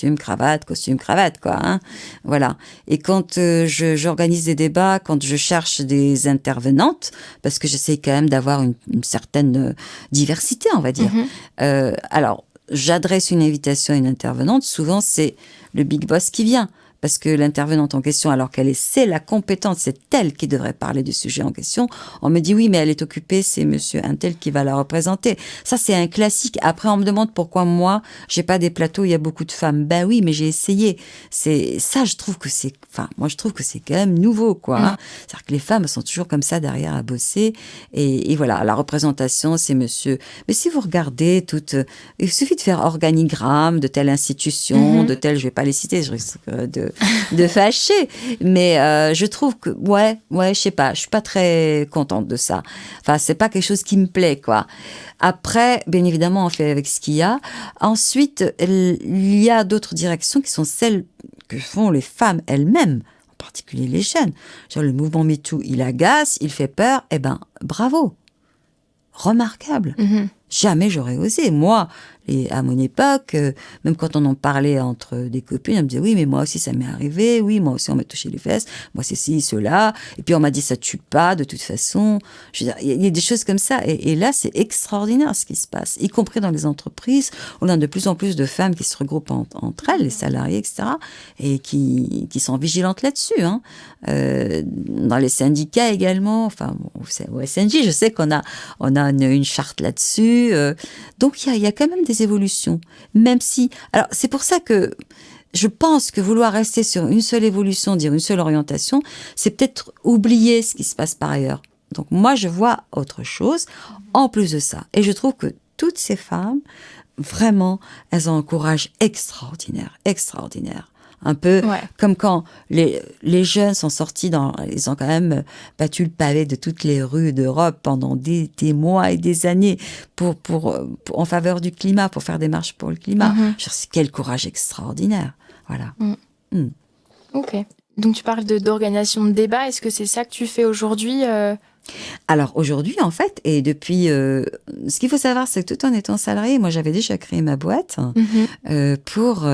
Voilà. Et quand j'organise des débats, quand je cherche des intervenantes, parce que j'essaie quand même d'avoir une certaine diversité, on va dire. Alors, j'adresse une invitation à une intervenante, souvent c'est le big boss qui vient. Parce que l'intervenante en question, alors c'est la compétente, c'est elle qui devrait parler du sujet en question. On me dit oui, mais elle est occupée, c'est monsieur un tel qui va la représenter. Ça, c'est un classique. Après, on me demande pourquoi moi, j'ai pas des plateaux où il y a beaucoup de femmes. Ben oui, mais j'ai essayé. Je trouve que c'est quand même nouveau, quoi. C'est-à-dire que les femmes sont toujours comme ça derrière à bosser. Et voilà, la représentation, c'est monsieur. Mais si vous regardez il suffit de faire organigramme de telle institution, de telle, je vais pas les citer, je risque de fâcher, mais je trouve que je sais pas, je suis pas très contente de ça. Enfin, c'est pas quelque chose qui me plaît, quoi. Après, bien évidemment, on fait avec ce qu'il y a. Ensuite, il y a d'autres directions qui sont celles que font les femmes elles-mêmes, en particulier les jeunes. Genre le mouvement MeToo, il agace, il fait peur. Eh ben, bravo, remarquable. Jamais j'aurais osé. Moi, à mon époque, même quand on en parlait entre des copines, on me disait oui, mais moi aussi ça m'est arrivé, oui, moi aussi on m'a touché les fesses, moi c'est ci, cela, et puis on m'a dit ça tue pas de toute façon. Je veux dire, il y a des choses comme ça, et là c'est extraordinaire ce qui se passe, y compris dans les entreprises. On a de plus en plus de femmes qui se regroupent entre elles, les salariés, etc., et qui sont vigilantes là-dessus. Dans les syndicats également, enfin au SNJ, je sais qu'on a une charte là-dessus. Donc il y a quand même des évolutions, même si... Alors c'est pour ça que je pense que vouloir rester sur une seule évolution, dire une seule orientation, c'est peut-être oublier ce qui se passe par ailleurs. Donc moi je vois autre chose en plus de ça. Et je trouve que toutes ces femmes, vraiment, elles ont un courage extraordinaire. Un peu comme quand les jeunes sont sortis ils ont quand même battu le pavé de toutes les rues d'Europe pendant des mois et des années pour en faveur du climat, pour faire des marches pour le climat. Quel courage extraordinaire. Voilà. Ok. Donc tu parles d'organisation de débat. Est-ce que c'est ça que tu fais aujourd'hui Alors aujourd'hui, en fait, et depuis... ce qu'il faut savoir, c'est que tout en étant salarié, moi j'avais déjà créé ma boîte pour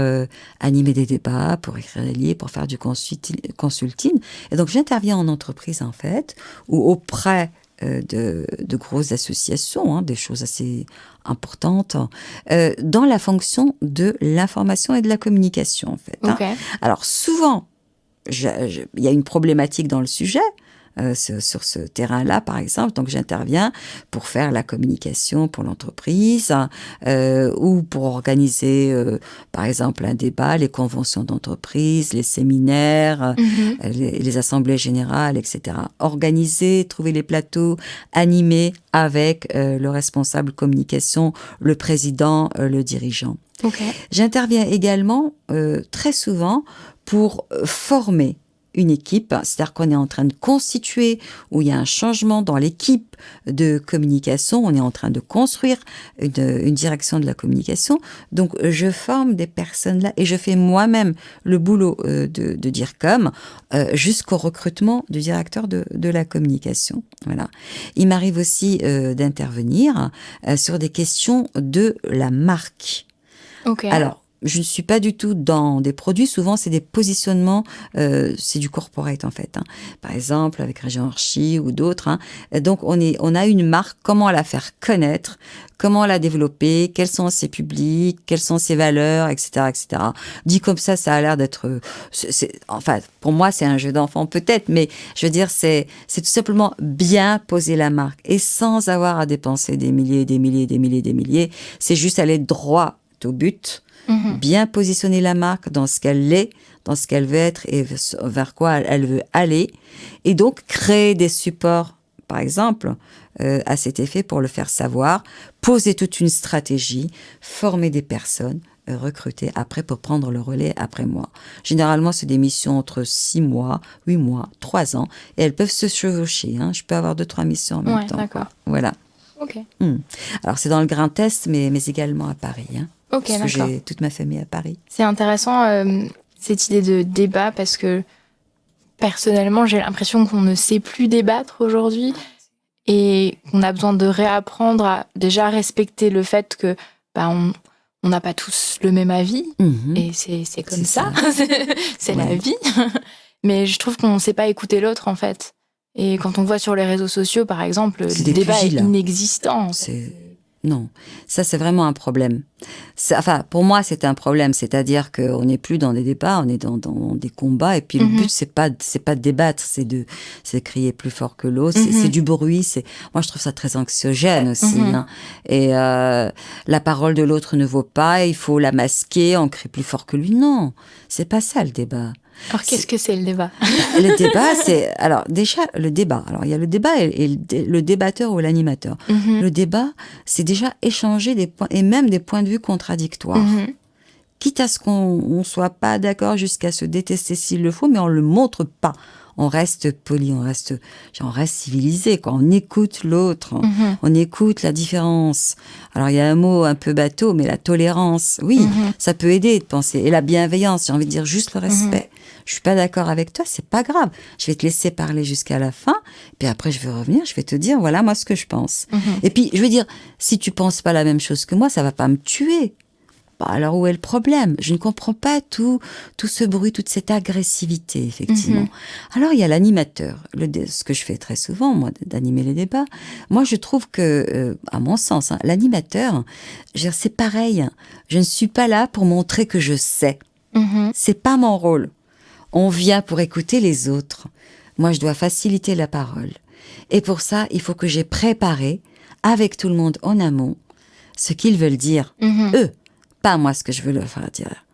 animer des débats, pour écrire des livres, pour faire du consulting. Et donc j'interviens en entreprise, en fait, ou auprès de grosses associations, des choses assez importantes, dans la fonction de l'information et de la communication, en fait. Okay. Alors souvent, il y a une problématique dans le sujet, sur ce terrain-là, par exemple. Donc, j'interviens pour faire la communication pour l'entreprise ou pour organiser, par exemple, un débat, les conventions d'entreprise, les séminaires, les assemblées générales, etc. Organiser, trouver les plateaux, animer avec le responsable communication, le président, le dirigeant. Okay. J'interviens également très souvent pour former une équipe, c'est-à-dire qu'on est en train de constituer, où il y a un changement dans l'équipe de communication, on est en train de construire une direction de la communication. Donc, je forme des personnes là et je fais moi-même le boulot de DIRCOM jusqu'au recrutement du directeur de la communication. Voilà. Il m'arrive aussi d'intervenir sur des questions de la marque. Okay. Alors, je ne suis pas du tout dans des produits. Souvent, c'est des positionnements, c'est du corporate en fait. Par exemple, avec Région Archi ou d'autres. Donc, on a une marque. Comment la faire connaître ? Comment la développer ? Quels sont ses publics ? Quelles sont ses valeurs, etc., etc. Dit comme ça a l'air d'être. Enfin, pour moi, c'est un jeu d'enfant peut-être, mais je veux dire, c'est tout simplement bien poser la marque et sans avoir à dépenser des milliers. C'est juste aller droit au but. Bien positionner la marque dans ce qu'elle est, dans ce qu'elle veut être et vers quoi elle veut aller. Et donc, créer des supports, par exemple, à cet effet pour le faire savoir, poser toute une stratégie, former des personnes, recruter après pour prendre le relais après moi. Généralement, c'est des missions entre 6 mois, 8 mois, 3 ans et elles peuvent se chevaucher. Je peux avoir 2-3 missions en même temps. D'accord. Voilà. Ok. Alors, c'est dans le Grand Est, mais également à Paris. Hein, Ok, parce que d'accord. j'ai toute ma famille à Paris. C'est intéressant, cette idée de débat, parce que personnellement, j'ai l'impression qu'on ne sait plus débattre aujourd'hui et qu'on a besoin de réapprendre à déjà respecter le fait que on n'a pas tous le même avis et c'est comme ça. C'est la vie. Mais je trouve qu'on ne sait pas écouter l'autre, en fait. Et quand on voit sur les réseaux sociaux, par exemple, le débat est inexistant. Non, ça c'est vraiment un problème. Enfin, pour moi, c'est un problème. C'est-à-dire qu'on n'est plus dans des débats, on est dans des combats. Et puis le but, c'est pas de débattre, c'est de crier plus fort que l'autre. C'est du bruit. Moi, je trouve ça très anxiogène aussi. Hein. Et la parole de l'autre ne vaut pas. Il faut la masquer. On crie plus fort que lui. Non, c'est pas ça le débat. Alors, qu'est-ce que c'est le débat ? Le débat, c'est... Alors, déjà, le débat. Alors, il y a le débat et le débatteur ou l'animateur. Le débat, c'est déjà échanger des points, et même des points de vue contradictoires. Quitte à ce qu'on soit pas d'accord jusqu'à se détester s'il le faut, mais on le montre pas. On reste poli, on reste civilisé, quoi. On écoute l'autre, on écoute la différence. Alors, il y a un mot un peu bateau, mais la tolérance, oui, ça peut aider de penser. Et la bienveillance, j'ai envie de dire juste le respect. Je suis pas d'accord avec toi, c'est pas grave. Je vais te laisser parler jusqu'à la fin, puis après je vais revenir, je vais te dire, voilà, moi, ce que je pense. Et puis, je veux dire, si tu penses pas la même chose que moi, ça va pas me tuer. Bah, alors, où est le problème ? Je ne comprends pas tout ce bruit, toute cette agressivité, effectivement. Alors, il y a l'animateur. Ce que je fais très souvent, moi, d'animer les débats. Moi, je trouve que, à mon sens, hein, l'animateur, c'est pareil. Je ne suis pas là pour montrer que je sais. C'est pas mon rôle. On vient pour écouter les autres. Moi, je dois faciliter la parole. Et pour ça, il faut que j'ai préparé, avec tout le monde en amont, ce qu'ils veulent dire, eux. Pas moi ce que je veux leur faire dire.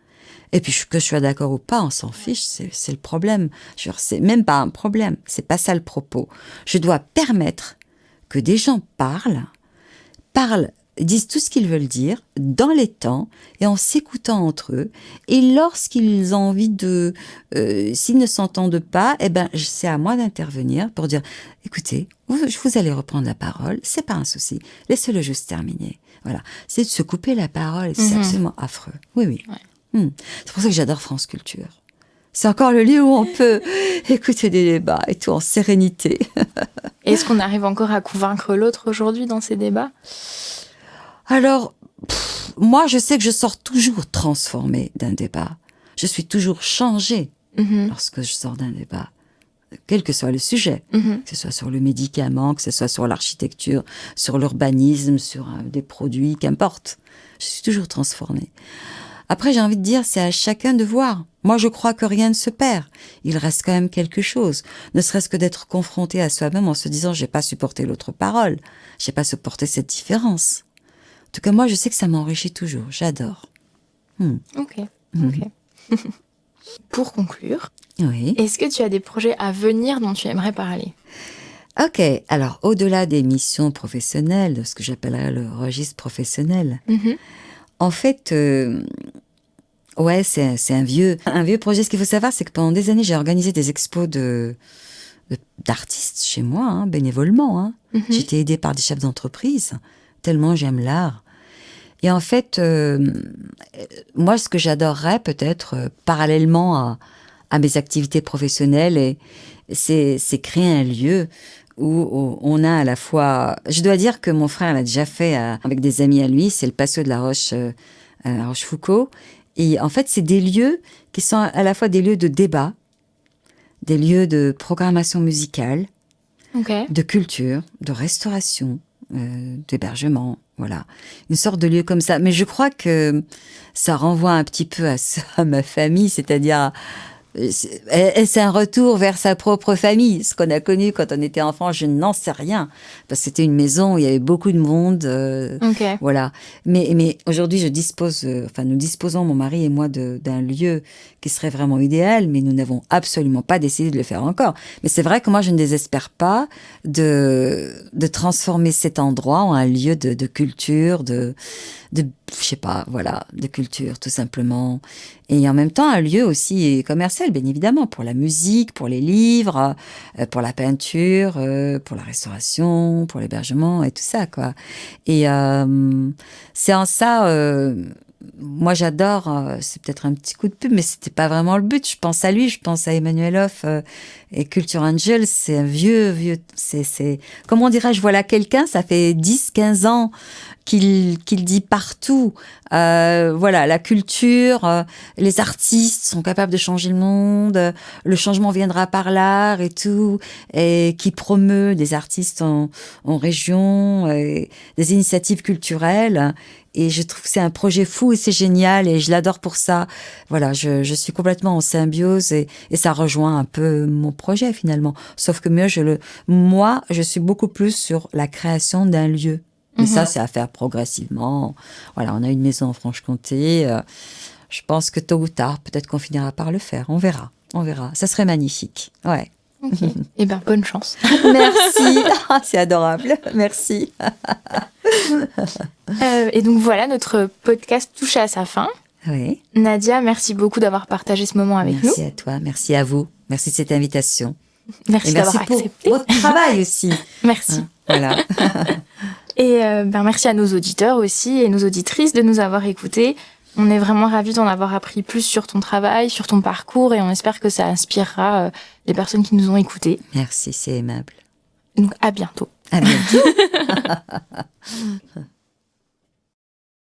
Et puis que je sois d'accord ou pas, on s'en fiche, c'est le problème. C'est même pas un problème, c'est pas ça le propos. Je dois permettre que des gens parlent, disent tout ce qu'ils veulent dire, dans les temps, et en s'écoutant entre eux. Et lorsqu'ils ont envie s'ils ne s'entendent pas, c'est à moi d'intervenir pour dire, écoutez, vous allez reprendre la parole, c'est pas un souci, laissez-le juste terminer. Voilà, c'est de se couper la parole, et c'est absolument affreux. Oui. Ouais. C'est pour ça que j'adore France Culture. C'est encore le lieu où on peut écouter des débats et tout en sérénité. Est-ce qu'on arrive encore à convaincre l'autre aujourd'hui dans ces débats ? Alors, moi, je sais que je sors toujours transformée d'un débat. Je suis toujours changée lorsque je sors d'un débat, quel que soit le sujet, que ce soit sur le médicament, que ce soit sur l'architecture, sur l'urbanisme, sur des produits, qu'importe. Je suis toujours transformée. Après, j'ai envie de dire, c'est à chacun de voir. Moi, je crois que rien ne se perd. Il reste quand même quelque chose. Ne serait-ce que d'être confronté à soi-même en se disant, j'ai pas supporté l'autre parole. J'ai pas supporté cette différence. En tout cas, moi, je sais que ça m'enrichit toujours. J'adore. Ok. Pour conclure, oui. Est-ce que tu as des projets à venir dont tu aimerais parler ? Ok. Alors, au-delà des missions professionnelles, de ce que j'appellerais le registre professionnel, en fait, ouais, c'est un vieux projet. Ce qu'il faut savoir, c'est que pendant des années, j'ai organisé des expos d'artistes chez moi, hein, bénévolement. J'étais aidée par des chefs d'entreprise, tellement j'aime l'art. Et en fait, moi, ce que j'adorerais peut-être, parallèlement à mes activités professionnelles, c'est créer un lieu où on a à la fois... Je dois dire que mon frère l'a déjà fait avec des amis à lui, c'est le Patio de la Rochefoucauld. Et en fait, c'est des lieux qui sont à la fois des lieux de débat, des lieux de programmation musicale, de culture, de restauration, d'hébergement, voilà. Une sorte de lieu comme ça. Mais je crois que ça renvoie un petit peu à ma famille, c'est-à-dire... C'est un retour vers sa propre famille, ce qu'on a connu quand on était enfant. Je n'en sais rien parce que c'était une maison où il y avait beaucoup de monde, voilà. Mais aujourd'hui, nous disposons, mon mari et moi, d'un lieu qui serait vraiment idéal, mais nous n'avons absolument pas décidé de le faire encore. Mais c'est vrai que moi, je ne désespère pas de transformer cet endroit en un lieu de culture, de je sais pas, voilà, de culture, tout simplement. Et en même temps, un lieu aussi commercial, bien évidemment, pour la musique, pour les livres, pour la peinture, pour la restauration, pour l'hébergement et tout ça, quoi. Et c'est en ça, moi j'adore, c'est peut-être un petit coup de pub, mais c'était pas vraiment le but. Je pense à lui, je pense à Emmanuel Hoff et Culture Angel, c'est un vieux, comment dirais-je, voilà quelqu'un, ça fait 10, 15 ans qu'il dit partout, voilà, la culture, les artistes sont capables de changer le monde, le changement viendra par l'art et tout, et qui promeut des artistes en région, des initiatives culturelles. Et je trouve que c'est un projet fou et c'est génial et je l'adore pour ça. Voilà, je suis complètement en symbiose et ça rejoint un peu mon projet finalement. Sauf que moi, je suis beaucoup plus sur la création d'un lieu. Mais ça, c'est à faire progressivement. Voilà, on a une maison en Franche-Comté. Je pense que tôt ou tard, peut-être qu'on finira par le faire. On verra, on verra. Ça serait magnifique. Ouais. Ok. Eh bien, bonne chance. Merci. C'est adorable. Merci. Et donc voilà, notre podcast touche à sa fin. Oui. Nadia, merci beaucoup d'avoir partagé ce moment avec nous. Merci à toi, merci à vous. Merci de cette invitation. Merci d'avoir accepté. Pour votre travail aussi. Merci. Voilà. Et merci à nos auditeurs aussi et nos auditrices de nous avoir écoutés. On est vraiment ravis d'en avoir appris plus sur ton travail, sur ton parcours et on espère que ça inspirera les personnes qui nous ont écoutés. Merci, c'est aimable. Donc à bientôt. À bientôt.